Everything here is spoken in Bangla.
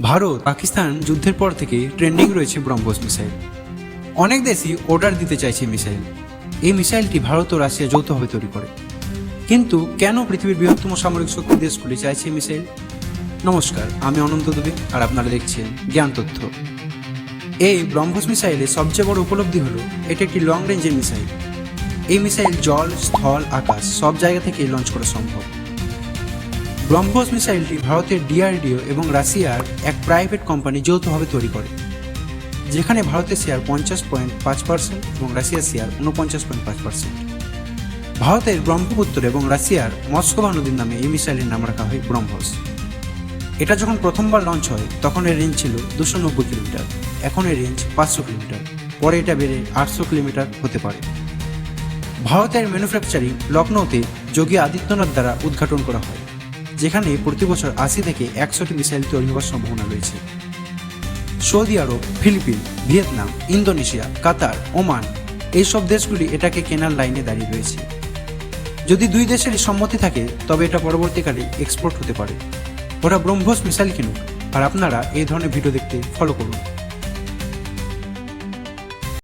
ভারত পাকিস্তান যুদ্ধের পর থেকে ট্রেন্ডিং রয়েছে ব্রহ্মোস মিসাইল। অনেক দেশই অর্ডার দিতে চাইছে মিসাইল। এই মিসাইলটি ভারত ও রাশিয়া যৌথভাবে তৈরি করে। কিন্তু কেন পৃথিবীর বৃহত্তম সামরিক শক্তি দেশগুলি চাইছে মিসাইল? নমস্কার, আমি অনন্ত দুবে আর আপনারা দেখছেন জ্ঞান তথ্য। এই ব্রহ্মোস মিসাইলের সবচেয়ে বড় উপলব্ধি হলো এটা একটি লং রেঞ্জের মিসাইল। এই মিসাইল জল, স্থল, আকাশ সব জায়গা থেকেই লঞ্চ করা সম্ভব। ব্রহ্মোস মিসাইলটি ভারতের ডিআরডিও এবং রাশিয়ার এক প্রাইভেট কোম্পানি যৌথভাবে তৈরি করে, যেখানে ভারতের শেয়ার 50.5% এবং রাশিয়ার শেয়ার 49.5%। ভারতের ব্রহ্মপুত্র এবং রাশিয়ার মস্কোভা নদীর নামে এই মিসাইলের নাম রাখা হয় ব্রহ্মোস। এটা যখন প্রথমবার লঞ্চ হয় তখন এর রেঞ্জ ছিল 290 কিলোমিটার, এখন এর রেঞ্জ 500 কিলোমিটার, পরে এটা বেড়ে 800 কিলোমিটার হতে পারে। ভারতের ম্যানুফ্যাকচারিং লখনৌতে যোগী আদিত্যনাথ দ্বারা উদ্ঘাটন করা হয়, যেখানে প্রতি বছর 80 থেকে 100টি মিসাইল তৈরি হওয়ার সম্ভাবনা রয়েছে। সৌদি আরব, ফিলিপিন, ভিয়েতনাম, ইন্দোনেশিয়া, কাতার, ওমান এইসব দেশগুলি এটাকে কেনার লাইনে দাঁড়িয়ে রয়েছে। যদি দুই দেশেরই সম্মতি থাকে তবে এটা পরবর্তীকালে এক্সপোর্ট হতে পারে। ওরা ব্রহ্মোস মিসাইল কিনুক, আর আপনারা এই ধরনের ভিডিও দেখতে ফলো করুন।